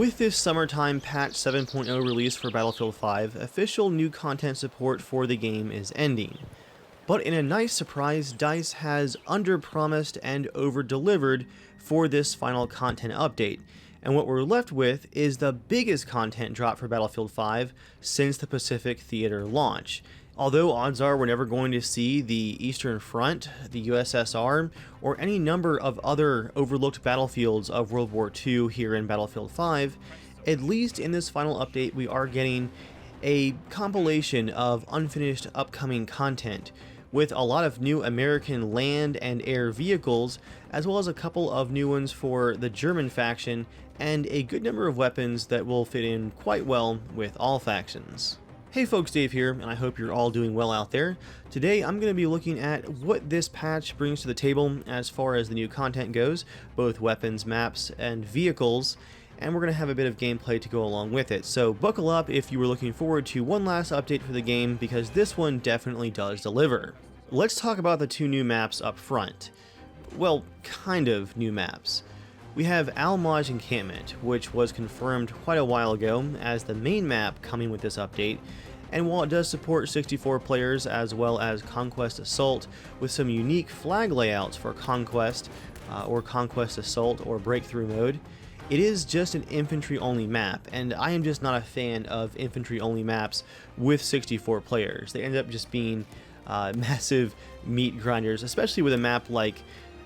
With this summertime patch 7.0 release for Battlefield 5, official new content support for the game is ending. But in a nice surprise, DICE has under-promised and over-delivered for this final content update, and what we're left with is the biggest content drop for Battlefield 5 since the Pacific Theater launch. Although odds are we're never going to see the Eastern Front, the USSR, or any number of other overlooked battlefields of World War II here in Battlefield 5, at least in this final update we are getting a compilation of unfinished upcoming content, with a lot of new American land and air vehicles, as well as a couple of new ones for the German faction, and a good number of weapons that will fit in quite well with all factions. Hey folks, Dave here, and I hope you're all doing well out there. Today I'm going to be looking at what this patch brings to the table as far as the new content goes, both weapons, maps, and vehicles, and we're going to have a bit of gameplay to go along with it. So buckle up if you were looking forward to one last update for the game, because this one definitely does deliver. Let's talk about the two new maps up front. Well, kind of new maps. We have ARMORY Encampment, which was confirmed quite a while ago as the main map coming with this update, and while it does support 64 players as well as Conquest Assault with some unique flag layouts for Conquest or Conquest Assault or Breakthrough mode, it is just an infantry only map, and I am just not a fan of infantry only maps with 64 players. They end up just being massive meat grinders, especially with a map like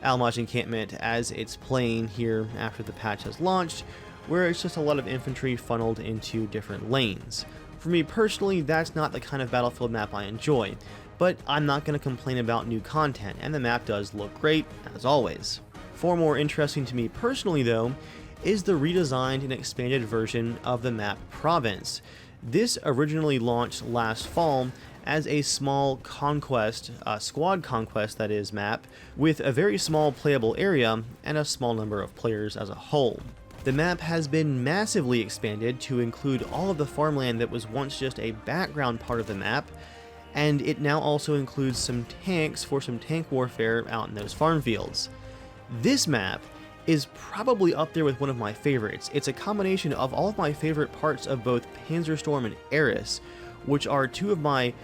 ARMORY Encampment as it's playing here after the patch has launched, where it's just a lot of infantry funneled into different lanes. For me personally, that's not the kind of Battlefield map I enjoy, but I'm not going to complain about new content, and the map does look great, as always. Far more interesting to me personally though, is the redesigned and expanded version of the map Province. This originally launched last fall as a small conquest, squad conquest that is, map, with a very small playable area and a small number of players as a whole. The map has been massively expanded to include all of the farmland that was once just a background part of the map, and it now also includes some tanks for some tank warfare out in those farm fields. This map is probably up there with one of my favorites. It's a combination of all of my favorite parts of both Panzerstorm and Eris, which are two of my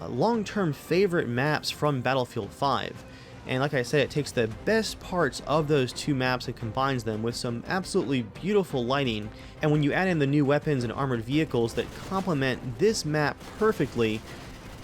long-term favorite maps from Battlefield 5. And like I said, it takes the best parts of those two maps and combines them with some absolutely beautiful lighting. And when you add in the new weapons and armored vehicles that complement this map perfectly,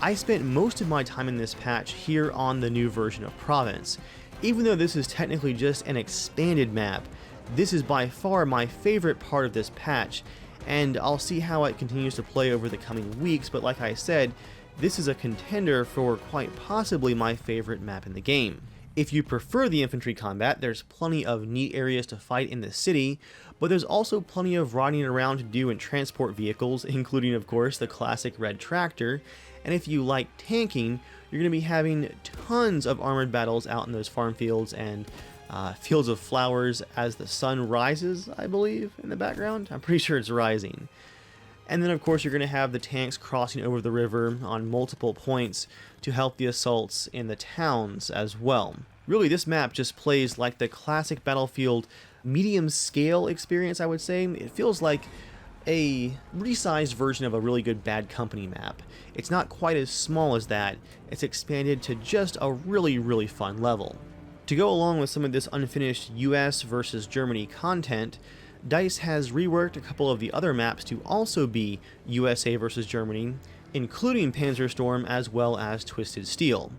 I spent most of my time in this patch here on the new version of Province. Even though this is technically just an expanded map, this is by far my favorite part of this patch, and I'll see how it continues to play over the coming weeks, but like I said, this is a contender for quite possibly my favorite map in the game. If you prefer the infantry combat, there's plenty of neat areas to fight in the city, but there's also plenty of riding around to do in transport vehicles, including of course the classic red tractor, and if you like tanking, you're going to be having tons of armored battles out in those farm fields and fields of flowers as the sun rises, I believe, in the background. I'm pretty sure it's rising. And then of course you're going to have the tanks crossing over the river on multiple points to help the assaults in the towns as well. Really, this map just plays like the classic Battlefield medium scale experience, I would say. It feels like a resized version of a really good Bad Company map. It's not quite as small as that, it's expanded to just a really fun level. To go along with some of this unfinished US versus Germany content, DICE has reworked a couple of the other maps to also be USA versus Germany, including Panzerstorm as well as Twisted Steel.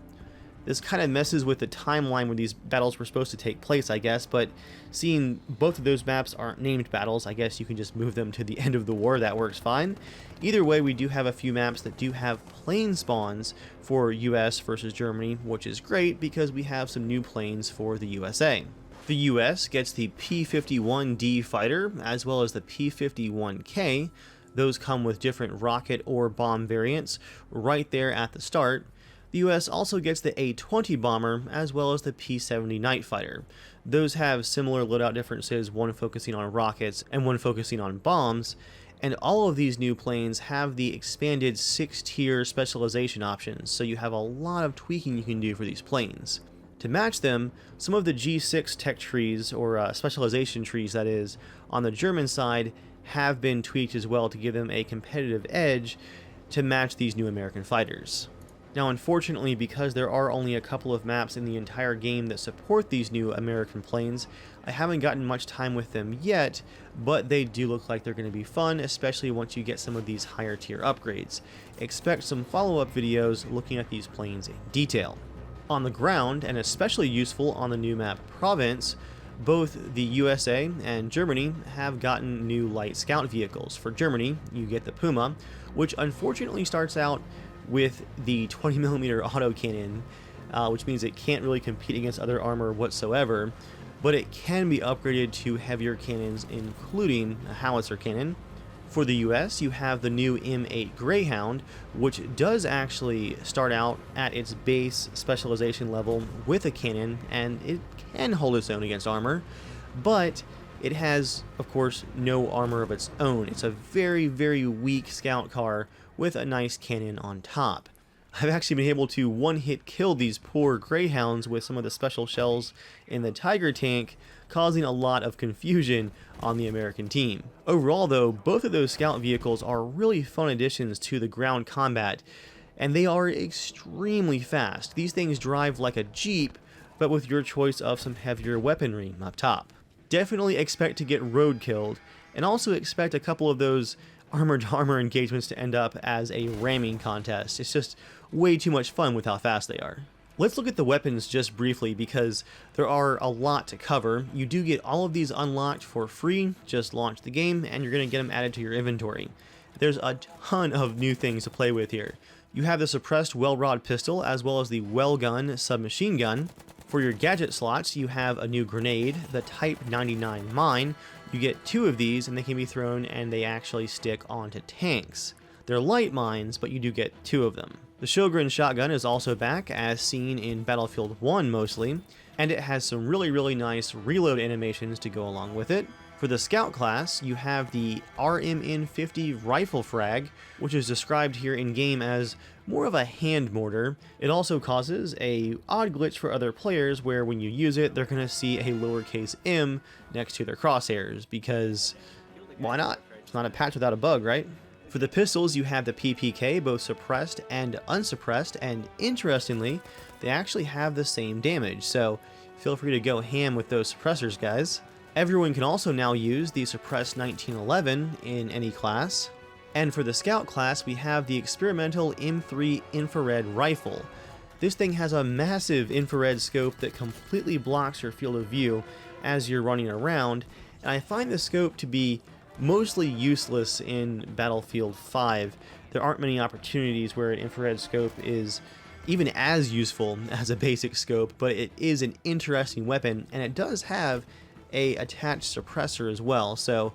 This kind of messes with the timeline where these battles were supposed to take place, I guess, but seeing both of those maps aren't named battles, I guess you can just move them to the end of the war, that works fine. Either way, we do have a few maps that do have plane spawns for US versus Germany, which is great because we have some new planes for the USA. The US gets the P-51D fighter, as well as the P-51K. Those come with different rocket or bomb variants right there at the start. The US also gets the A-20 bomber, as well as the P-70 Night Fighter. Those have similar loadout differences, one focusing on rockets and one focusing on bombs, and all of these new planes have the expanded 6-tier specialization options, so you have a lot of tweaking you can do for these planes. To match them, some of the G6 tech trees, or specialization trees that is, on the German side, have been tweaked as well to give them a competitive edge to match these new American fighters. Now, unfortunately, because there are only a couple of maps in the entire game that support these new American planes, I haven't gotten much time with them yet, but they do look like they're going to be fun, especially once you get some of these higher tier upgrades. Expect some follow-up videos looking at these planes in detail. On the ground, and especially useful on the new map Province, both the USA and Germany have gotten new light scout vehicles. For Germany, you get the Puma, which unfortunately starts out with the 20mm autocannon, which means it can't really compete against other armor whatsoever, but it can be upgraded to heavier cannons, including a howitzer cannon. For the US, you have the new M8 Greyhound, which does actually start out at its base specialization level with a cannon, and it can hold its own against armor, but it has, of course, no armor of its own. It's a very, very weak scout car with a nice cannon on top. I've actually been able to one-hit kill these poor Greyhounds with some of the special shells in the Tiger tank, causing a lot of confusion on the American team. Overall, though, both of those scout vehicles are really fun additions to the ground combat, and they are extremely fast. These things drive like a Jeep, but with your choice of some heavier weaponry up top. Definitely expect to get road killed, and also expect a couple of those armor-to-armor engagements to end up as a ramming contest. It's just way too much fun with how fast they are. Let's look at the weapons just briefly, because there are a lot to cover. You do get all of these unlocked for free. Just launch the game and you're going to get them added to your inventory. There's a ton of new things to play with here. You have the suppressed well-rod pistol as well as the well gun submachine gun. For your gadget slots, you have a new grenade, the Type 99 mine. You get 2 of these and they can be thrown and they actually stick onto tanks. They're light mines, but you do get 2 of them. The Sjogren shotgun is also back, as seen in Battlefield 1 mostly, and it has some really nice reload animations to go along with it. For the scout class, you have the RMN50 rifle frag, which is described here in game as more of a hand mortar. It also causes a odd glitch for other players where when you use it, they're going to see a lowercase m next to their crosshairs, because why not? It's not a patch without a bug, right? For the pistols, you have the PPK, both suppressed and unsuppressed, and interestingly, they actually have the same damage, so feel free to go ham with those suppressors, guys. Everyone can also now use the suppressed 1911 in any class. And for the scout class, we have the experimental M3 infrared rifle. This thing has a massive infrared scope that completely blocks your field of view as you're running around, and I find the scope to be mostly useless in Battlefield 5. There aren't many opportunities where an infrared scope is even as useful as a basic scope, but it is an interesting weapon, and it does have a attached suppressor as well, so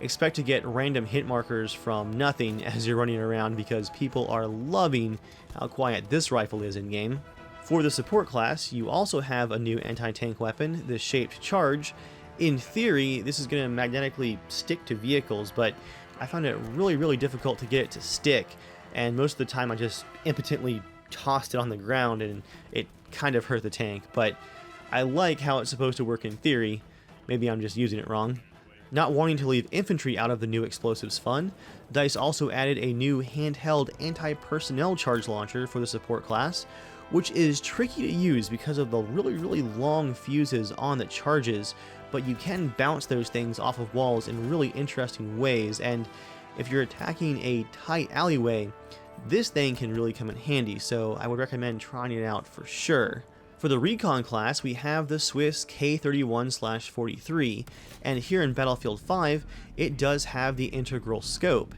expect to get random hit markers from nothing as you're running around, because people are loving how quiet this rifle is in game. For the support class, you also have a new anti-tank weapon, the Shaped Charge. In theory, this is going to magnetically stick to vehicles, but I found it really difficult to get it to stick, and most of the time I just impotently tossed it on the ground and it kind of hurt the tank, but I like how it's supposed to work in theory. Maybe I'm just using it wrong. Not wanting to leave infantry out of the new explosives fun, DICE also added a new handheld anti-personnel charge launcher for the support class, which is tricky to use because of the really long fuses on the charges, but you can bounce those things off of walls in really interesting ways, and if you're attacking a tight alleyway, this thing can really come in handy, so I would recommend trying it out for sure. For the recon class, we have the Swiss K31/43, and here in Battlefield 5, it does have the integral scope.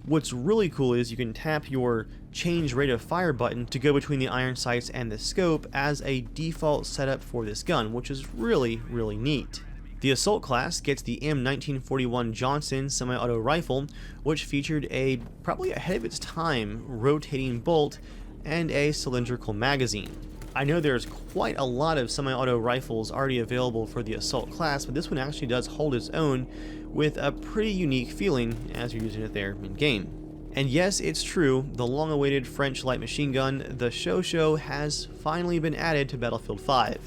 What's really cool is you can tap your change rate of fire button to go between the iron sights and the scope as a default setup for this gun, which is really neat. The assault class gets the M1941 Johnson semi-auto rifle, which featured a probably ahead of its time rotating bolt and a cylindrical magazine. I know there's quite a lot of semi-auto rifles already available for the assault class, but this one actually does hold its own with a pretty unique feeling as you're using it there in game. And yes, it's true, the long-awaited French light machine gun, the Shosho, has finally been added to Battlefield 5.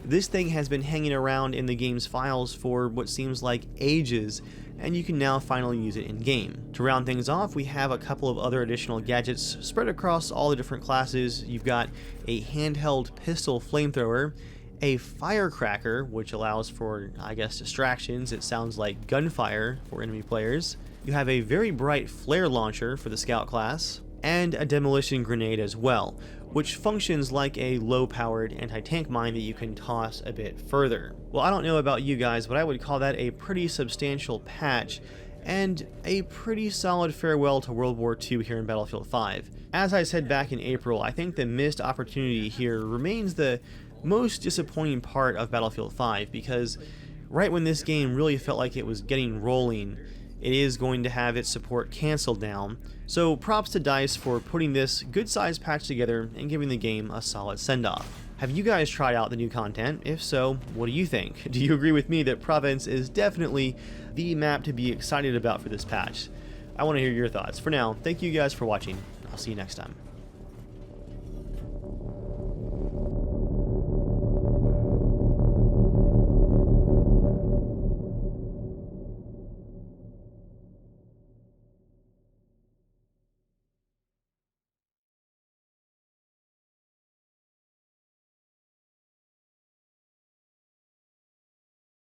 This thing has been hanging around in the game's files for what seems like ages, and you can now finally use it in game. To round things off, we have a couple of other additional gadgets spread across all the different classes. You've got a handheld pistol flamethrower, a firecracker, which allows for, I guess, distractions. It sounds like gunfire for enemy players. You have a very bright flare launcher for the scout class, and a demolition grenade as well, which functions like a low-powered anti-tank mine that you can toss a bit further. Well, I don't know about you guys, but I would call that a pretty substantial patch, and a pretty solid farewell to World War II here in Battlefield 5. As I said back in April, I think the missed opportunity here remains the most disappointing part of Battlefield 5, because right when this game really felt like it was getting rolling, it is going to have its support canceled now. So props to DICE for putting this good-sized patch together and giving the game a solid send-off. Have you guys tried out the new content? If so, what do you think? Do you agree with me that Province is definitely the map to be excited about for this patch? I want to hear your thoughts. For now, thank you guys for watching. I'll see you next time.